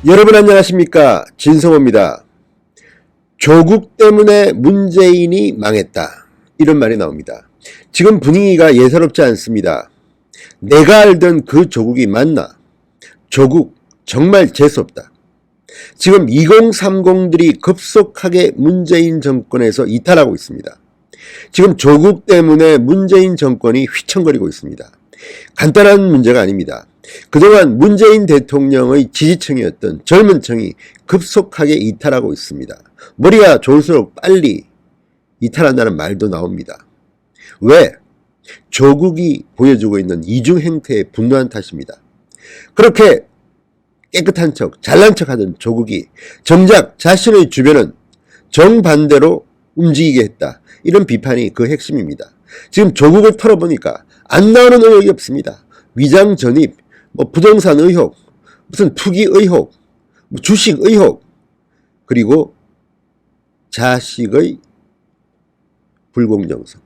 여러분 안녕하십니까? 진성호입니다. 조국 때문에 문재인이 망했다. 이런 말이 나옵니다. 지금 분위기가 예사롭지 않습니다. 내가 알던 그 조국이 맞나? 조국 정말 재수없다. 지금 2030들이 급속하게 문재인 정권에서 이탈하고 있습니다. 지금 조국 때문에 문재인 정권이 휘청거리고 있습니다. 간단한 문제가 아닙니다. 그동안 문재인 대통령의 지지층이었던 젊은 층이 급속하게 이탈하고 있습니다. 머리가 좋을수록 빨리 이탈한다는 말도 나옵니다. 왜? 조국이 보여주고 있는 이중 행태에 분노한 탓입니다. 그렇게 깨끗한 척, 잘난 척하던 조국이 정작 자신의 주변은 정반대로 움직이게 했다. 이런 비판이 그 핵심입니다. 지금 조국을 털어보니까 안 나오는 의혹이 없습니다. 위장 전입, 부동산 의혹, 무슨 투기 의혹, 주식 의혹, 그리고 자식의 불공정성.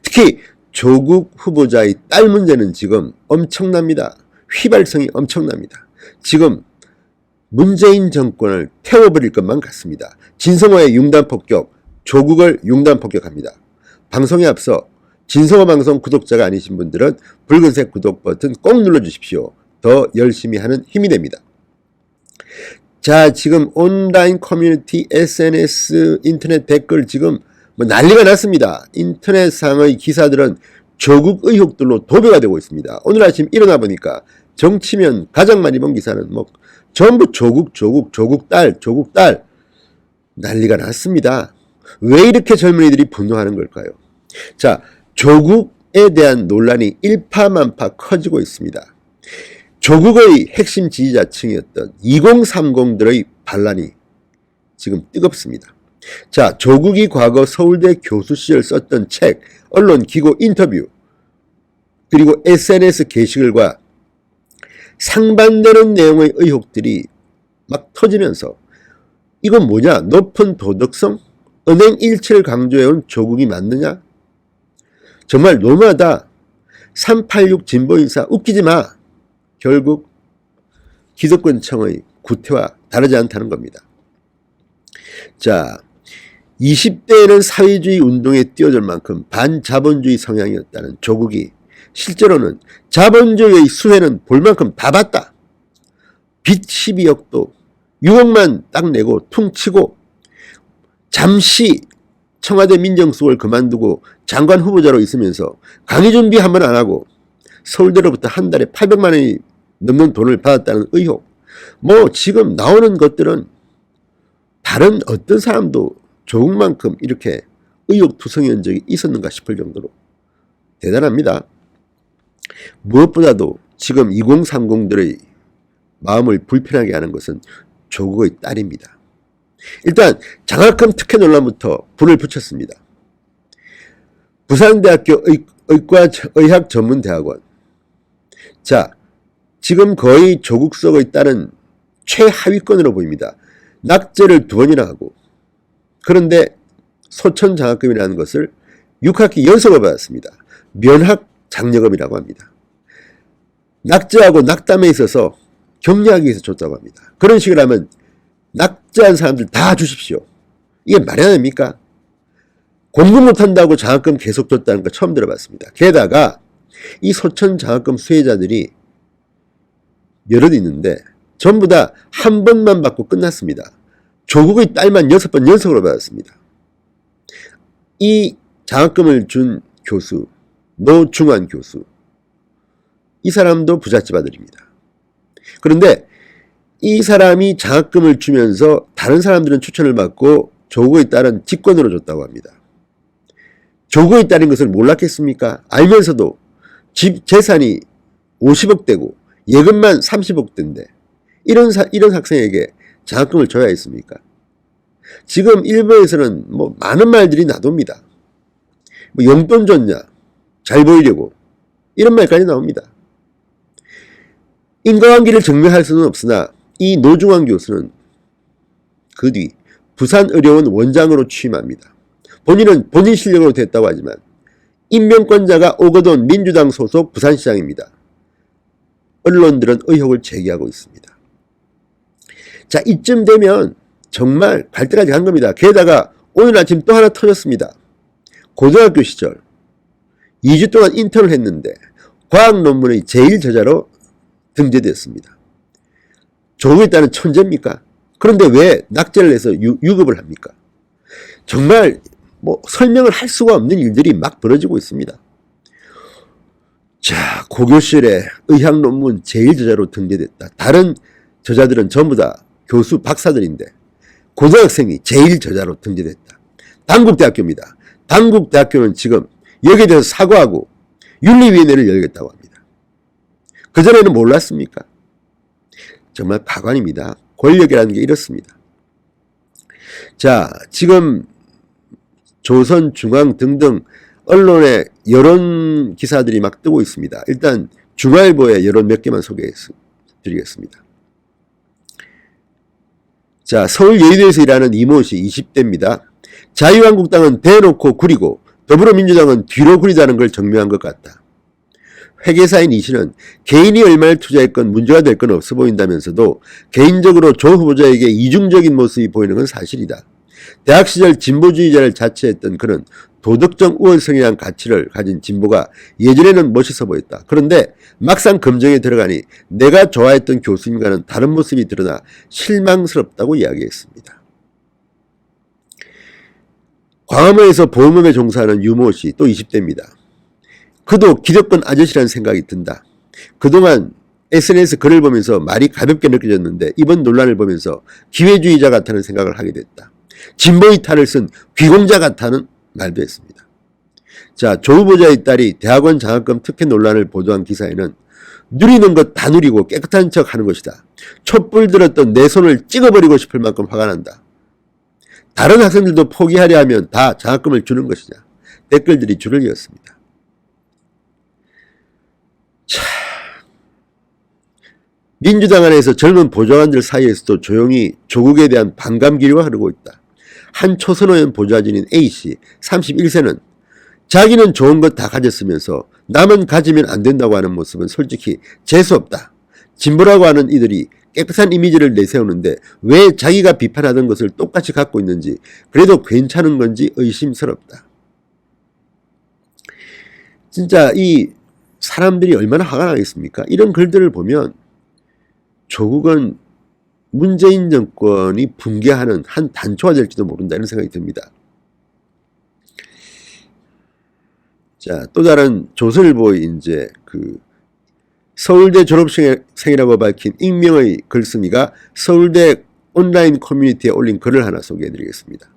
특히 조국 후보자의 딸 문제는 지금 엄청납니다. 휘발성이 엄청납니다. 지금 문재인 정권을 태워버릴 것만 같습니다. 진성호의 융단폭격, 조국을 융단폭격합니다. 방송에 앞서 진성호 방송 구독자가 아니신 분들은 붉은색 구독 버튼 꼭 눌러주십시오. 더 열심히 하는 힘이 됩니다. 자, 지금 온라인 커뮤니티, SNS, 인터넷 댓글 지금 난리가 났습니다. 인터넷상의 기사들은 조국 의혹들로 도배가 되고 있습니다. 오늘 아침 일어나 보니까 정치면 가장 많이 본 기사는 전부 조국 딸 난리가 났습니다. 왜 이렇게 젊은이들이 분노하는 걸까요? 자, 조국에 대한 논란이 일파만파 커지고 있습니다. 조국의 핵심 지지자층이었던 2030들의 반란이 지금 뜨겁습니다. 자, 조국이 과거 서울대 교수 시절 썼던 책, 언론 기고 인터뷰, 그리고 SNS 게시글과 상반되는 내용의 의혹들이 막 터지면서 이건 뭐냐? 높은 도덕성? 은행 일치를 강조해온 조국이 맞느냐? 정말 너무하다. 386 진보인사 웃기지 마. 결국 기득권층의 구태와 다르지 않다는 겁니다. 자, 20대에는 사회주의 운동에 뛰어들 만큼 반자본주의 성향이었다는 조국이 실제로는 자본주의의 수혜는 볼 만큼 다 봤다. 빚 12억도 6억만 딱 내고 퉁치고 잠시 청와대 민정수석을 그만두고 장관 후보자로 있으면서 강의 준비 한 번 안 하고 서울대로부터 한 달에 800만 원이 넘는 돈을 받았다는 의혹. 지금 나오는 것들은 다른 어떤 사람도 조국만큼 이렇게 의혹투성이한 적이 있었는가 싶을 정도로 대단합니다. 무엇보다도 지금 2030들의 마음을 불편하게 하는 것은 조국의 딸입니다. 일단 장학금 특혜 논란부터 불을 붙였습니다. 부산대학교 의학전문대학원. 자, 지금 거의 조국석의 딸은 최하위권으로 보입니다. 낙제를 2번이나 하고, 그런데 소천 장학금이라는 것을 6학기 연속을 받았습니다. 면학 장려금이라고 합니다. 낙제하고 낙담에 있어서 격려하기 위해서 줬다고 합니다. 그런 식으로 하면 낙제한 사람들 다 주십시오. 이게 말이 안 됩니까? 공부 못한다고 장학금 계속 줬다는 거 처음 들어봤습니다. 게다가 이 소천 장학금 수혜자들이 여럿 있는데 전부 다 한 번만 받고 끝났습니다. 조국의 딸만 6번 연속으로 받았습니다. 이 장학금을 준 교수, 노중환 교수, 이 사람도 부잣집 아들입니다. 그런데 이 사람이 장학금을 주면서 다른 사람들은 추천을 받고 조국의 딸은 직권으로 줬다고 합니다. 조국의 딸인 것을 몰랐겠습니까? 알면서도 집 재산이 50억대고 예금만 30억대인데 이런 학생에게 장학금을 줘야 했습니까? 지금 일부에서는 많은 말들이 나돕니다. 용돈 줬냐? 잘 보이려고. 이런 말까지 나옵니다. 인과관계를 증명할 수는 없으나 이 노중환 교수는 그 뒤 부산의료원 원장으로 취임합니다. 본인은 본인 실력으로 됐다고 하지만 임명권자가 오거돈 민주당 소속 부산시장입니다. 언론들은 의혹을 제기하고 있습니다. 자, 이쯤 되면 정말 갈 때까지 간 겁니다. 게다가 오늘 아침 또 하나 터졌습니다. 고등학교 시절 2주 동안 인턴을 했는데 과학 논문의 제일 저자로 등재됐습니다. 조국에 따른 천재입니까? 그런데 왜 낙제를 내서 유급을 합니까? 정말 설명을 할 수가 없는 일들이 막 벌어지고 있습니다. 자, 고교실에 의학 논문 제일 저자로 등재됐다. 다른 저자들은 전부 다 교수 박사들인데 고등학생이 제일 저자로 등재됐다. 단국대학교입니다. 단국대학교는 지금 여기에 대해서 사과하고 윤리위원회를 열겠다고 합니다. 그전에는 몰랐습니까? 정말 가관입니다. 권력이라는 게 이렇습니다. 자, 지금 조선, 중앙 등등 언론의 여론 기사들이 막 뜨고 있습니다. 일단 중앙일보의 여론 몇 개만 소개해 드리겠습니다. 자, 서울 여의도에서 일하는 이모 씨 20대입니다. 자유한국당은 대놓고 구리고 더불어민주당은 뒤로 구리다는 걸 증명한 것 같다. 회계사인 이 씨는 개인이 얼마를 투자했건 문제가 될 건 없어 보인다면서도 개인적으로 조 후보자에게 이중적인 모습이 보이는 건 사실이다. 대학 시절 진보주의자를 자처했던 그는 도덕적 우월성이란 가치를 가진 진보가 예전에는 멋있어 보였다. 그런데 막상 검증에 들어가니 내가 좋아했던 교수님과는 다른 모습이 드러나 실망스럽다고 이야기했습니다. 광화문에서 보험업에 종사하는 유모 씨 또 20대입니다. 그도 기득권 아저씨라는 생각이 든다. 그동안 SNS 글을 보면서 말이 가볍게 느껴졌는데 이번 논란을 보면서 기회주의자 같다는 생각을 하게 됐다. 진보의 탈을 쓴 귀공자 같다는 말도 했습니다. 자, 조 후보자의 딸이 대학원 장학금 특혜 논란을 보도한 기사에는 누리는 것 다 누리고 깨끗한 척 하는 것이다. 촛불 들었던 내 손을 찍어버리고 싶을 만큼 화가 난다. 다른 학생들도 포기하려 하면 다 장학금을 주는 것이냐. 댓글들이 줄을 이었습니다. 자, 민주당 안에서 젊은 보좌관들 사이에서도 조용히 조국에 대한 반감 기류가 흐르고 있다. 한 초선 의원 보좌진인 A씨 31세는 자기는 좋은 것 다 가졌으면서 남은 가지면 안 된다고 하는 모습은 솔직히 재수없다. 진보라고 하는 이들이 깨끗한 이미지를 내세우는데 왜 자기가 비판하던 것을 똑같이 갖고 있는지 그래도 괜찮은 건지 의심스럽다. 진짜 이 사람들이 얼마나 화가 나겠습니까? 이런 글들을 보면 조국은 문재인 정권이 붕괴하는 한 단초가 될지도 모른다 이런 생각이 듭니다. 자, 또 다른 조선일보의 이제 서울대 졸업생이라고 밝힌 익명의 글쓴이가 서울대 온라인 커뮤니티에 올린 글을 하나 소개해 드리겠습니다.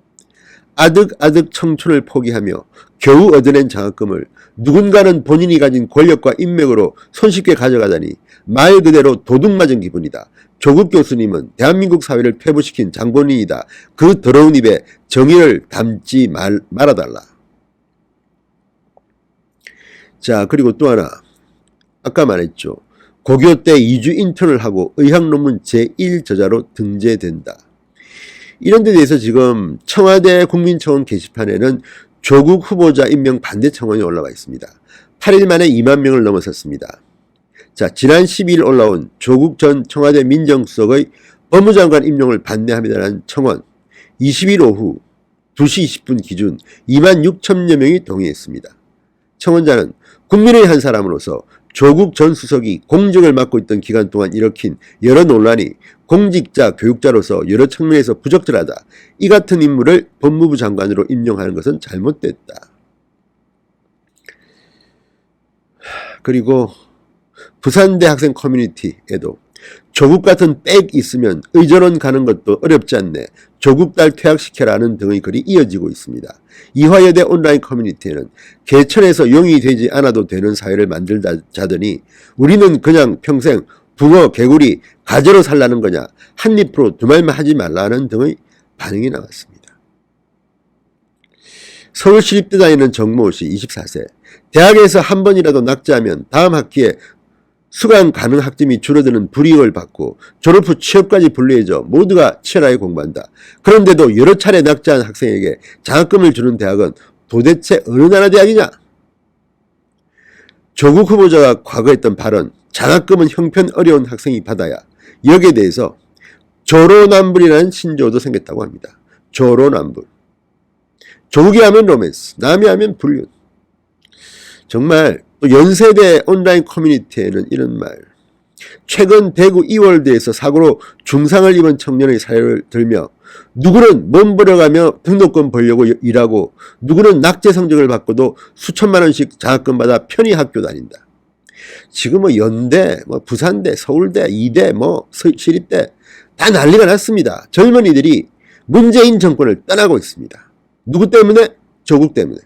아득아득 청춘을 포기하며 겨우 얻어낸 장학금을 누군가는 본인이 가진 권력과 인맥으로 손쉽게 가져가다니 말 그대로 도둑맞은 기분이다. 조국 교수님은 대한민국 사회를 폐부시킨 장본인이다. 그 더러운 입에 정의를 담지 말아달라. 자, 그리고 또 하나 아까 말했죠. 고교 때 2주 인턴을 하고 의학논문 제1저자로 등재된다. 이런 데 대해서 지금 청와대 국민청원 게시판에는 조국 후보자 임명 반대 청원이 올라와 있습니다. 8일 만에 2만 명을 넘어섰습니다. 자, 지난 12일 올라온 조국 전 청와대 민정수석의 법무장관 임명을 반대합니다라는 청원 20일 오후 2시 20분 기준 2만 6천여 명이 동의했습니다. 청원자는 국민의 한 사람으로서 조국 전 수석이 공직을 맡고 있던 기간 동안 일으킨 여러 논란이 공직자, 교육자로서 여러 측면에서 부적절하다. 이 같은 인물을 법무부 장관으로 임명하는 것은 잘못됐다. 그리고 부산대 학생 커뮤니티에도 조국 같은 빽 있으면 의전원 가는 것도 어렵지 않네. 조국 딸 퇴학시켜라는 등의 글이 이어지고 있습니다. 이화여대 온라인 커뮤니티에는 개천에서 용이 되지 않아도 되는 사회를 만들자더니 우리는 그냥 평생 붕어, 개구리, 가재로 살라는 거냐. 한입으로 두 말만 하지 말라는 등의 반응이 나왔습니다. 서울시립대 다니는 정모 씨 24세. 대학에서 한 번이라도 낙제하면 다음 학기에 수강 가능 학점이 줄어드는 불이익을 받고 졸업 후 취업까지 불리해져 모두가 치열하게 공부한다. 그런데도 여러 차례 낙제한 학생에게 장학금을 주는 대학은 도대체 어느 나라 대학이냐? 조국 후보자가 과거 했던 발언 장학금은 형편 어려운 학생이 받아야 여기에 대해서 조로남불이라는 신조어도 생겼다고 합니다. 조로남불. 조국이 하면 로맨스, 남이 하면 불륜. 정말 또 연세대 온라인 커뮤니티에는 이런 말. 최근 대구 이월드에서 사고로 중상을 입은 청년의 사례를 들며 누구는 몸 버려가며 등록금 벌려고 일하고 누구는 낙제 성적을 받고도 수천만 원씩 장학금 받아 편히 학교 다닌다. 지금 뭐 연대, 뭐 부산대, 서울대, 이대, 뭐 시립대 다 난리가 났습니다. 젊은이들이 문재인 정권을 떠나고 있습니다. 누구 때문에? 조국 때문에.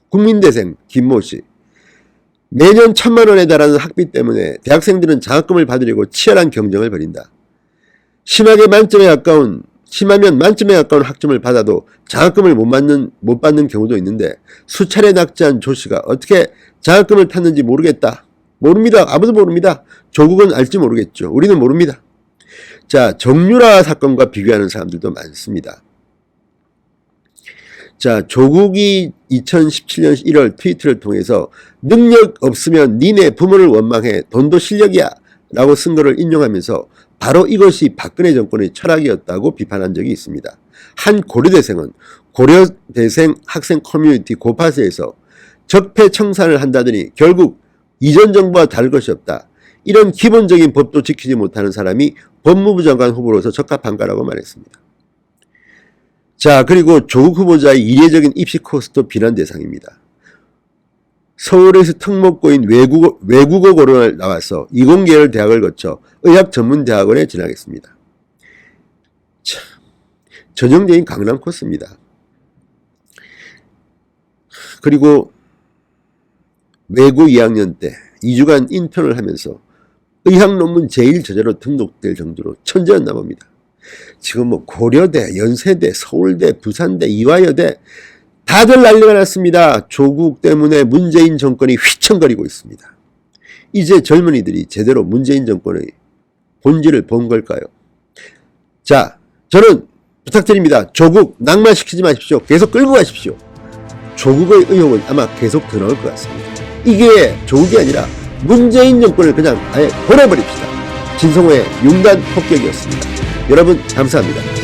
국민대생 김모 씨. 매년 1,000만 원에 달하는 학비 때문에 대학생들은 장학금을 받으려고 치열한 경쟁을 벌인다. 심하면 만점에 가까운 학점을 받아도 장학금을 못 받는 경우도 있는데 수차례 낙제한 조 씨가 어떻게 장학금을 탔는지 모르겠다. 모릅니다. 아무도 모릅니다. 조국은 알지 모르겠죠. 우리는 모릅니다. 자, 정유라 사건과 비교하는 사람들도 많습니다. 자, 조국이 2017년 1월 트위터를 통해서 능력 없으면 니네 부모를 원망해 돈도 실력이야 라고 쓴 것을 인용하면서 바로 이것이 박근혜 정권의 철학이었다고 비판한 적이 있습니다. 한 고려대생은 고려대생 학생 커뮤니티 고파스에서 적폐청산을 한다더니 결국 이전 정부와 다를 것이 없다. 이런 기본적인 법도 지키지 못하는 사람이 법무부 장관 후보로서 적합한가라고 말했습니다. 자, 그리고 조국 후보자의 이례적인 입시 코스도 비난 대상입니다. 서울에서 특목고인 외국어고를 나와서 이공계열 대학을 거쳐 의학전문대학원에 진학했습니다. 참, 전형적인 강남 코스입니다. 그리고 외고 2학년 때 2주간 인턴을 하면서 의학 논문 제일 저자로 등록될 정도로 천재였나 봅니다. 지금 뭐 고려대, 연세대, 서울대, 부산대, 이화여대 다들 난리가 났습니다. 조국 때문에 문재인 정권이 휘청거리고 있습니다. 이제 젊은이들이 제대로 문재인 정권의 본질을 본 걸까요? 자, 저는 부탁드립니다. 조국 낭만시키지 마십시오. 계속 끌고 가십시오. 조국의 의혹은 아마 계속 드러날 것 같습니다. 이게 조국이 아니라 문재인 정권을 그냥 아예 보내버립시다. 진성호의 융단 폭격이었습니다. 여러분 감사합니다.